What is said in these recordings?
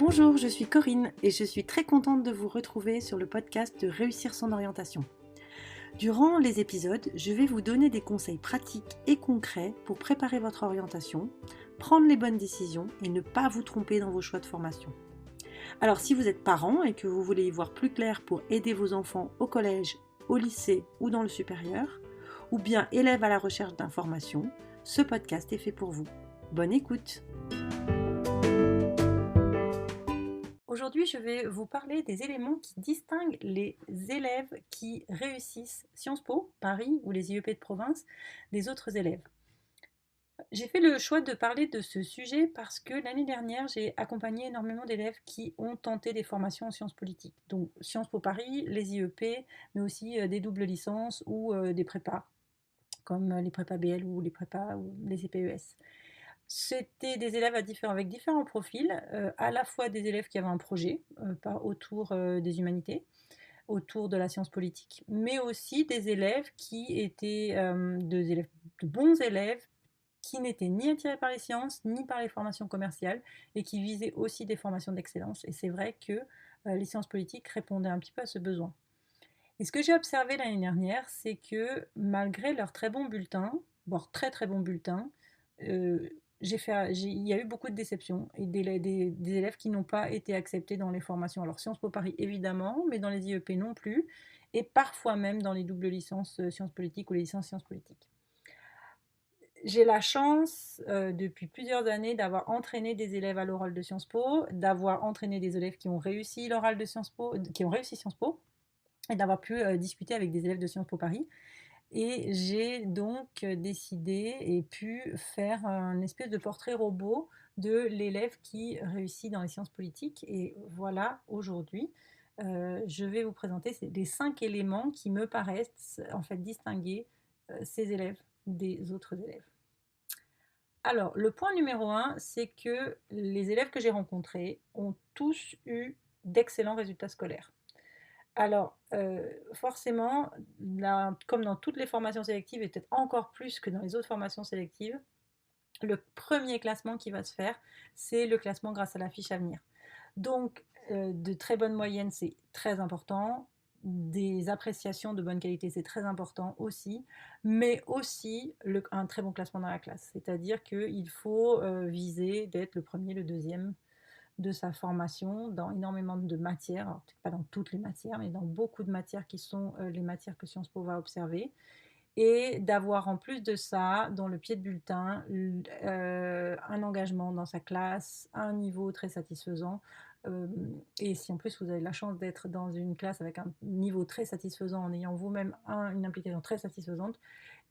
Bonjour, je suis Corinne et je suis très contente de vous retrouver sur le podcast de Réussir son orientation. Durant les épisodes, je vais vous donner des conseils pratiques et concrets pour préparer votre orientation, prendre les bonnes décisions et ne pas vous tromper dans vos choix de formation. Alors si vous êtes parent et que vous voulez y voir plus clair pour aider vos enfants au collège, au lycée ou dans le supérieur, ou bien élève à la recherche d'informations, ce podcast est fait pour vous. Bonne écoute! Aujourd'hui, je vais vous parler des éléments qui distinguent les élèves qui réussissent Sciences Po, Paris ou les IEP de province des autres élèves. J'ai fait le choix de parler de ce sujet parce que l'année dernière, j'ai accompagné énormément d'élèves qui ont tenté des formations en sciences politiques. Donc Sciences Po Paris, les IEP, mais aussi des doubles licences ou des prépas, comme les prépas BL ou les prépas ou les IPES. C'était des élèves avec différents profils, à la fois des élèves qui avaient un projet autour des humanités, autour de la science politique, mais aussi des élèves qui étaient de bons élèves qui n'étaient ni attirés par les sciences ni par les formations commerciales et qui visaient aussi des formations d'excellence. Et c'est vrai que les sciences politiques répondaient un petit peu à ce besoin. Et ce que j'ai observé l'année dernière, c'est que malgré leurs très bons bulletins, voire très très bons bulletins, euh, il y a eu beaucoup de déceptions et des élèves qui n'ont pas été acceptés dans les formations. Alors Sciences Po Paris évidemment, mais dans les IEP non plus, et parfois même dans les doubles licences sciences politiques ou les licences sciences politiques. J'ai la chance depuis plusieurs années d'avoir entraîné des élèves à l'oral de Sciences Po, d'avoir entraîné des élèves qui ont réussi l'oral de Sciences Po, qui ont réussi Sciences Po, et d'avoir pu discuter avec des élèves de Sciences Po Paris. Et j'ai donc décidé et pu faire un espèce de portrait robot de l'élève qui réussit dans les sciences politiques. Et voilà, aujourd'hui, je vais vous présenter les 5 éléments qui me paraissent en fait distinguer ces élèves des autres élèves. Alors, le point numéro 1, c'est que les élèves que j'ai rencontrés ont tous eu d'excellents résultats scolaires. Alors, forcément, comme dans toutes les formations sélectives, et peut-être encore plus que dans les autres formations sélectives, le premier classement qui va se faire, c'est le classement grâce à la fiche à venir. Donc, de très bonnes moyennes, c'est très important. Des appréciations de bonne qualité, c'est très important aussi. Mais aussi un très bon classement dans la classe. C'est-à-dire qu'il faut viser d'être le premier, le deuxième de sa formation dans énormément de matières, alors peut-être pas dans toutes les matières, mais dans beaucoup de matières qui sont les matières que Sciences Po va observer, et d'avoir en plus de ça, dans le pied de bulletin, un engagement dans sa classe, un niveau très satisfaisant. Et si en plus vous avez la chance d'être dans une classe avec un niveau très satisfaisant, en ayant vous-même une implication très satisfaisante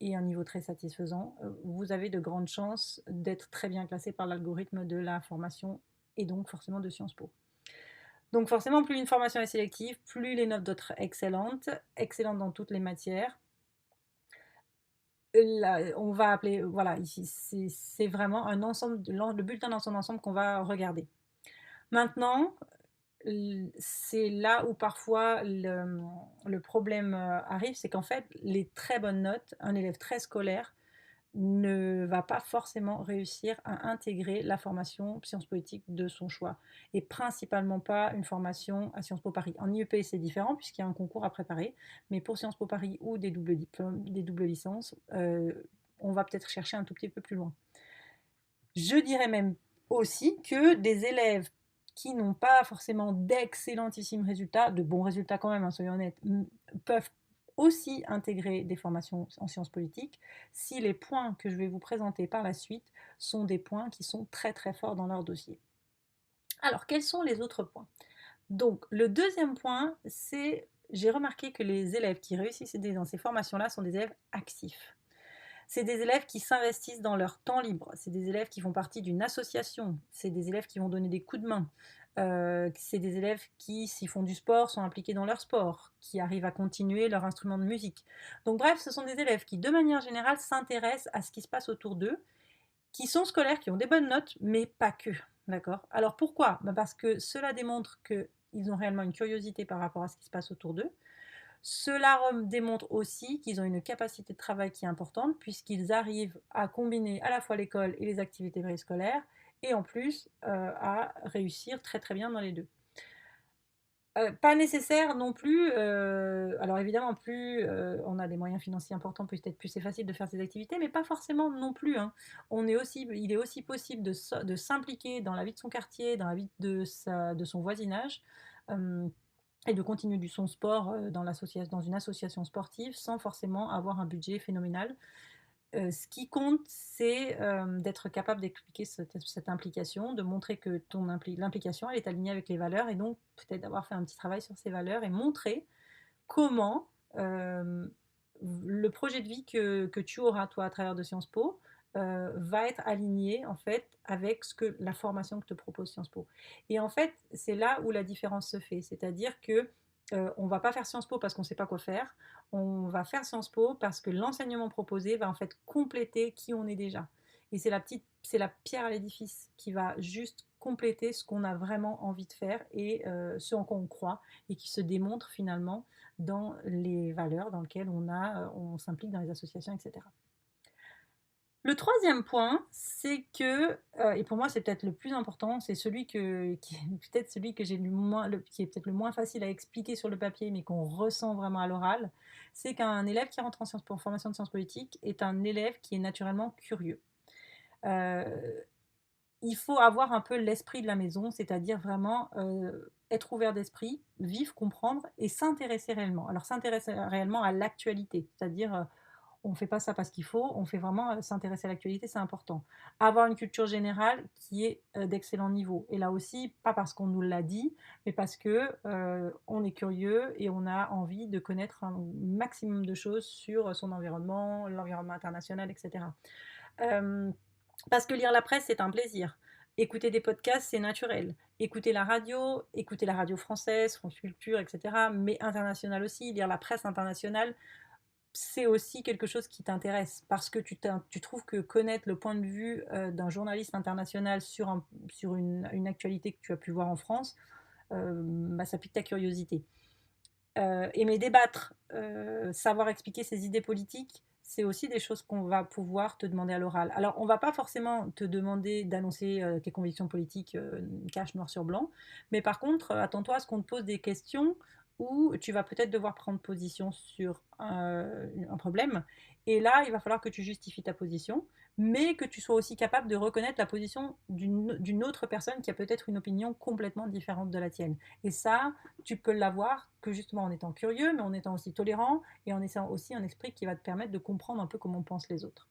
et un niveau très satisfaisant, vous avez de grandes chances d'être très bien classé par l'algorithme de la formation et donc forcément de Sciences Po. Donc forcément, plus une formation est sélective, plus les notes doivent être excellentes, excellentes dans toutes les matières. Là, on va appeler, voilà, ici, c'est vraiment un ensemble, le bulletin dans son ensemble qu'on va regarder. Maintenant, c'est là où parfois le problème arrive, c'est qu'en fait, les très bonnes notes, un élève très scolaire, ne va pas forcément réussir à intégrer la formation sciences politiques de son choix, et principalement pas une formation à Sciences Po Paris. En IEP, c'est différent puisqu'il y a un concours à préparer, mais pour Sciences Po Paris ou des doubles diplômes, des doubles licences, on va peut-être chercher un tout petit peu plus loin. Je dirais même aussi que des élèves qui n'ont pas forcément d'excellentissimes résultats, de bons résultats quand même, soyons honnêtes, peuvent aussi intégrer des formations en sciences politiques si les points que je vais vous présenter par la suite sont des points qui sont très très forts dans leur dossier. Alors, quels sont les autres points? Donc, le deuxième point, c'est j'ai remarqué que les élèves qui réussissent dans ces formations-là sont des élèves actifs. C'est des élèves qui s'investissent dans leur temps libre. C'est des élèves qui font partie d'une association. C'est des élèves qui vont donner des coups de main. C'est des élèves qui, s'ils font du sport, sont impliqués dans leur sport, qui arrivent à continuer leur instrument de musique. Donc bref, ce sont des élèves qui, de manière générale, s'intéressent à ce qui se passe autour d'eux, qui sont scolaires, qui ont des bonnes notes, mais pas que. D'accord? Alors pourquoi? Parce que cela démontre qu'ils ont réellement une curiosité par rapport à ce qui se passe autour d'eux. Cela démontre aussi qu'ils ont une capacité de travail qui est importante puisqu'ils arrivent à combiner à la fois l'école et les activités périscolaires et en plus à réussir très très bien dans les deux. Pas nécessaire non plus, alors évidemment plus on a des moyens financiers importants, peut-être plus c'est facile de faire ces activités, mais pas forcément non plus, hein. Il est aussi possible de s'impliquer dans la vie de son quartier, dans la vie de son voisinage, hem, et de continuer son sport dans une association sportive sans forcément avoir un budget phénoménal. Ce qui compte, c'est d'être capable d'expliquer cette implication, de montrer que l'implication elle est alignée avec les valeurs et donc peut-être d'avoir fait un petit travail sur ces valeurs et montrer comment le projet de vie que tu auras toi à travers de Sciences Po va être aligné en fait avec la formation que te propose Sciences Po. Et en fait, c'est là où la différence se fait, c'est-à-dire que on va pas faire Sciences Po parce qu'on sait pas quoi faire, on va faire Sciences Po parce que l'enseignement proposé va en fait compléter qui on est déjà. Et c'est la pierre à l'édifice qui va juste compléter ce qu'on a vraiment envie de faire et ce en quoi on croit et qui se démontre finalement dans les valeurs dans lesquelles on s'implique dans les associations, etc. Le troisième point, c'est que, et pour moi c'est peut-être le plus important, c'est qui est peut-être celui que j'ai le moins, qui est peut-être le moins facile à expliquer sur le papier, mais qu'on ressent vraiment à l'oral, c'est qu'un élève qui rentre en formation de sciences politiques est un élève qui est naturellement curieux. Euh, il faut avoir un peu l'esprit de la maison, c'est-à-dire vraiment être ouvert d'esprit, vivre, comprendre et s'intéresser réellement. Alors s'intéresser réellement à l'actualité, c'est-à-dire on ne fait pas ça parce qu'il faut, on fait vraiment s'intéresser à l'actualité, c'est important. Avoir une culture générale qui est d'excellent niveau. Et là aussi, pas parce qu'on nous l'a dit, mais parce que on est curieux et on a envie de connaître un maximum de choses sur son environnement, l'environnement international, etc. Euh, parce que lire la presse, c'est un plaisir. Écouter des podcasts, c'est naturel. Écouter la radio française, France Culture, etc., mais internationale aussi, lire la presse internationale, c'est aussi quelque chose qui t'intéresse parce que tu trouves que connaître le point de vue d'un journaliste international sur une actualité que tu as pu voir en France, bah, ça pique ta curiosité. Aimer débattre, savoir expliquer ses idées politiques, c'est aussi des choses qu'on va pouvoir te demander à l'oral. Alors, on va pas forcément te demander d'annoncer tes convictions politiques cash noir sur blanc, mais par contre, attends-toi à ce qu'on te pose des questions où tu vas peut-être devoir prendre position sur un problème. Et là, il va falloir que tu justifies ta position, mais que tu sois aussi capable de reconnaître la position d'une autre personne qui a peut-être une opinion complètement différente de la tienne. Et ça, tu peux l'avoir que justement en étant curieux, mais en étant aussi tolérant et en ayant aussi un esprit qui va te permettre de comprendre un peu comment pensent les autres.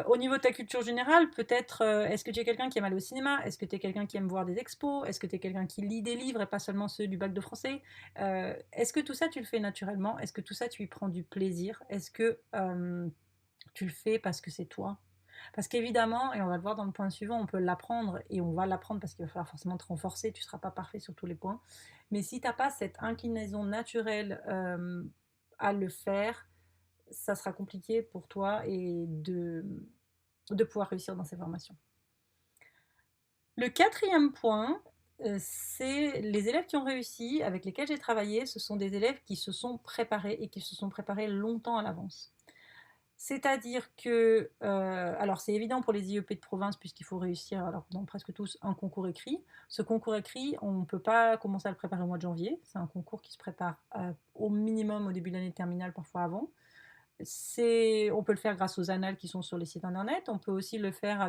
Au niveau de ta culture générale, peut-être, est-ce que tu es quelqu'un qui aime aller au cinéma? Est-ce que tu es quelqu'un qui aime voir des expos? Est-ce que tu es quelqu'un qui lit des livres et pas seulement ceux du bac de français? Est-ce que tout ça, tu le fais naturellement? Est-ce que tout ça, tu y prends du plaisir? Est-ce que tu le fais parce que c'est toi? Parce qu'évidemment, et on va le voir dans le point suivant, on peut l'apprendre et on va l'apprendre parce qu'il va falloir forcément te renforcer, tu ne seras pas parfait sur tous les points. Mais si tu n'as pas cette inclinaison naturelle à le faire, ça sera compliqué pour toi et de pouvoir réussir dans ces formations. Le quatrième point, c'est les élèves qui ont réussi, avec lesquels j'ai travaillé, ce sont des élèves qui se sont préparés et qui se sont préparés longtemps à l'avance. C'est-à-dire que, alors c'est évident pour les IEP de province puisqu'il faut réussir, alors dans presque tous, un concours écrit. Ce concours écrit, on ne peut pas commencer à le préparer au mois de janvier. C'est un concours qui se prépare au minimum au début de l'année de terminale, parfois avant. On peut le faire grâce aux annales qui sont sur les sites internet. On peut aussi le faire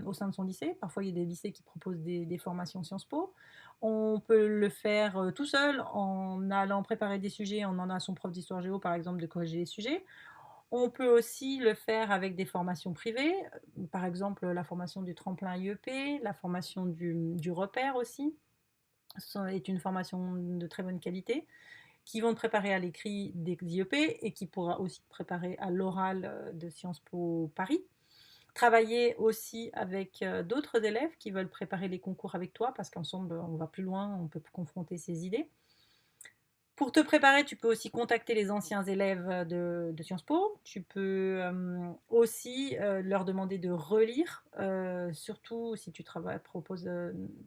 au sein de son lycée. Parfois, il y a des lycées qui proposent des formations Sciences Po. On peut le faire tout seul en allant préparer des sujets, en demandant à son prof d'histoire géo, par exemple, de corriger les sujets. On peut aussi le faire avec des formations privées, par exemple la formation du tremplin IEP, la formation du repère aussi, est une formation de très bonne qualité, qui vont te préparer à l'écrit des IEP et qui pourra aussi te préparer à l'oral de Sciences Po Paris. Travailler aussi avec d'autres élèves qui veulent préparer les concours avec toi, parce qu'ensemble on va plus loin, on peut confronter ses idées. Pour te préparer, tu peux aussi contacter les anciens élèves de Sciences Po. Tu peux aussi leur demander de relire, surtout si tu proposes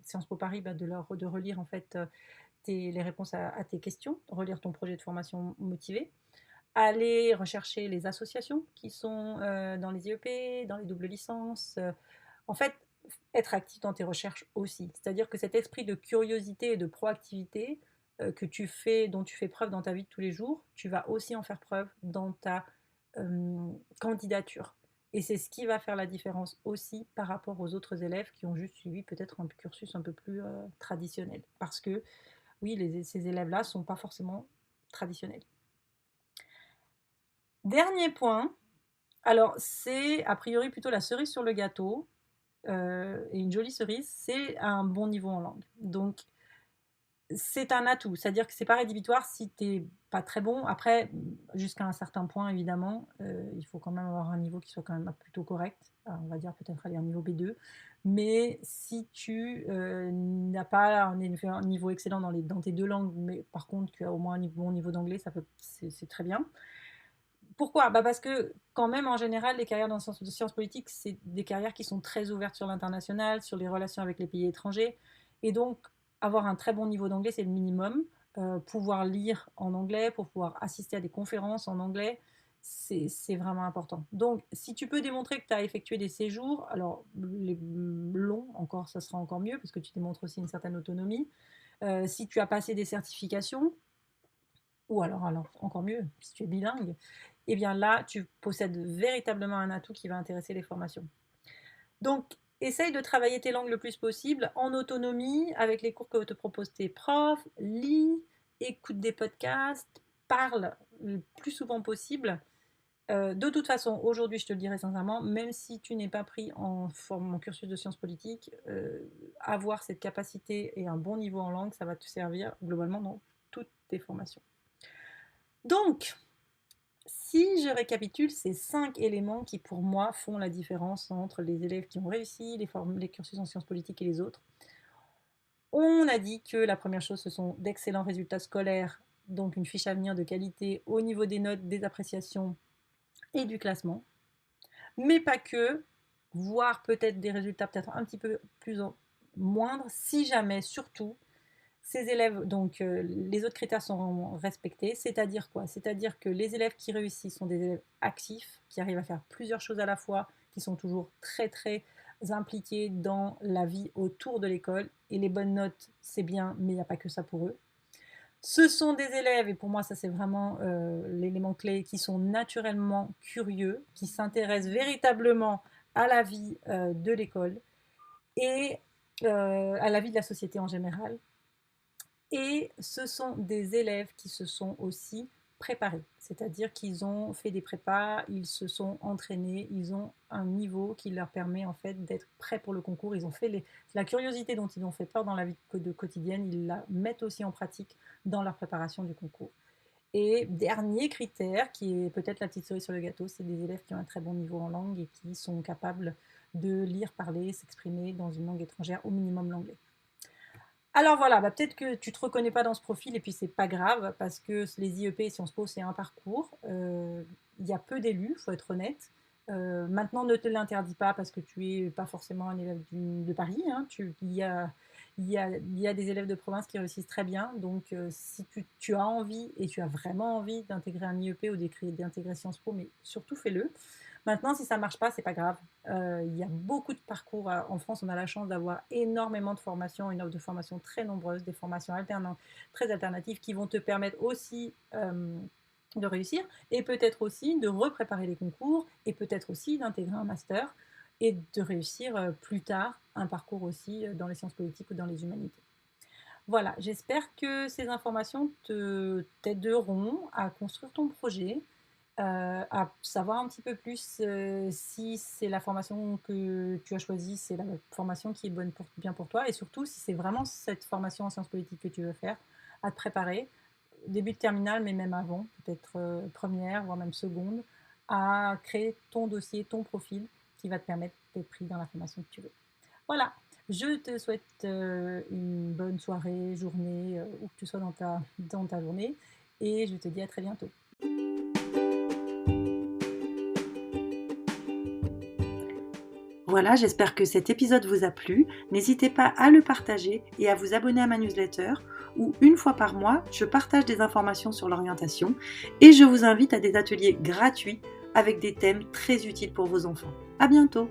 Sciences Po Paris, bah, de relire en fait les réponses à tes questions, relire ton projet de formation motivé. Aller rechercher les associations qui sont dans les IEP, dans les doubles licences. En fait, être actif dans tes recherches aussi. C'est-à-dire que cet esprit de curiosité et de proactivité dont tu fais preuve dans ta vie de tous les jours, tu vas aussi en faire preuve dans ta candidature. Et c'est ce qui va faire la différence aussi par rapport aux autres élèves qui ont juste suivi peut-être un cursus un peu plus traditionnel. Parce que oui, ces élèves-là ne sont pas forcément traditionnels. Dernier point, alors c'est a priori plutôt la cerise sur le gâteau, et une jolie cerise, c'est un bon niveau en langue. Donc c'est un atout, c'est-à-dire que c'est pas rédhibitoire si t'es pas très bon. Après, jusqu'à un certain point, évidemment, il faut quand même avoir un niveau qui soit quand même plutôt correct. Alors, on va dire peut-être aller à un niveau B2. Mais si tu n'as pas un niveau excellent dans tes deux langues, mais par contre tu as au moins un bon niveau d'anglais, c'est très bien. Pourquoi? Parce que quand même, en général, les carrières dans les sciences politiques, c'est des carrières qui sont très ouvertes sur l'international, sur les relations avec les pays étrangers. Et donc, avoir un très bon niveau d'anglais, c'est le minimum. Pouvoir lire en anglais, pour pouvoir assister à des conférences en anglais, c'est vraiment important. Donc, si tu peux démontrer que tu as effectué des séjours, alors les longs, encore, ça sera encore mieux, parce que tu démontres aussi une certaine autonomie. Si tu as passé des certifications, ou alors encore mieux, si tu es bilingue, et bien là, tu possèdes véritablement un atout qui va intéresser les formations. Donc, essaye de travailler tes langues le plus possible en autonomie avec les cours que te proposent tes profs, lis, écoute des podcasts, parle le plus souvent possible. De toute façon, aujourd'hui, je te le dirais sincèrement, même si tu n'es pas pris en cursus de sciences politiques, avoir cette capacité et un bon niveau en langue, ça va te servir globalement dans toutes tes formations. Donc, si je récapitule ces 5 éléments qui, pour moi, font la différence entre les élèves qui ont réussi, les cursus en sciences politiques et les autres, on a dit que la première chose, ce sont d'excellents résultats scolaires, donc une fiche à venir de qualité au niveau des notes, des appréciations et du classement. Mais pas que, voire peut-être des résultats peut-être un petit peu plus moindres, si jamais, surtout, ces élèves, donc les autres critères sont respectés, c'est-à-dire quoi? C'est-à-dire que les élèves qui réussissent sont des élèves actifs, qui arrivent à faire plusieurs choses à la fois, qui sont toujours très très impliqués dans la vie autour de l'école. Et les bonnes notes, c'est bien, mais il n'y a pas que ça pour eux. Ce sont des élèves, et pour moi ça c'est vraiment l'élément clé, qui sont naturellement curieux, qui s'intéressent véritablement à la vie de l'école et à la vie de la société en général. Et ce sont des élèves qui se sont aussi préparés, c'est-à-dire qu'ils ont fait des prépas, ils se sont entraînés, ils ont un niveau qui leur permet en fait d'être prêts pour le concours. Ils ont fait la curiosité dont ils ont fait peur dans la vie quotidienne, ils la mettent aussi en pratique dans leur préparation du concours. Et dernier critère, qui est peut-être la petite cerise sur le gâteau, c'est des élèves qui ont un très bon niveau en langue et qui sont capables de lire, parler, s'exprimer dans une langue étrangère, au minimum l'anglais. Alors voilà, peut-être que tu ne te reconnais pas dans ce profil et puis c'est pas grave parce que les IEP et Sciences Po c'est un parcours. Il y a peu d'élus, il faut être honnête. Maintenant ne te l'interdis pas parce que tu n'es pas forcément un élève de Paris. Hein. Il y a des élèves de province qui réussissent très bien. Donc si tu as envie et tu as vraiment envie d'intégrer un IEP ou d'intégrer Sciences Po, mais surtout fais-le. Maintenant, si ça ne marche pas, c'est pas grave. Il y a beaucoup de parcours. En France, on a la chance d'avoir énormément de formations, une offre de formation très nombreuse, des formations très alternatives qui vont te permettre aussi de réussir et peut-être aussi de repréparer les concours et peut-être aussi d'intégrer un master et de réussir plus tard un parcours aussi dans les sciences politiques ou dans les humanités. Voilà, j'espère que ces informations t'aideront à construire ton projet, à savoir un petit peu plus si c'est la formation que tu as choisie, c'est la formation qui est bien pour toi, et surtout si c'est vraiment cette formation en sciences politiques que tu veux faire, à te préparer, début de terminale, mais même avant, peut-être première, voire même seconde, à créer ton dossier, ton profil, qui va te permettre d'être pris dans la formation que tu veux. Voilà, je te souhaite une bonne soirée, journée, où que tu sois dans ta journée, et je te dis à très bientôt. Voilà, j'espère que cet épisode vous a plu. N'hésitez pas à le partager et à vous abonner à ma newsletter où une fois par mois, je partage des informations sur l'orientation et je vous invite à des ateliers gratuits avec des thèmes très utiles pour vos enfants. À bientôt!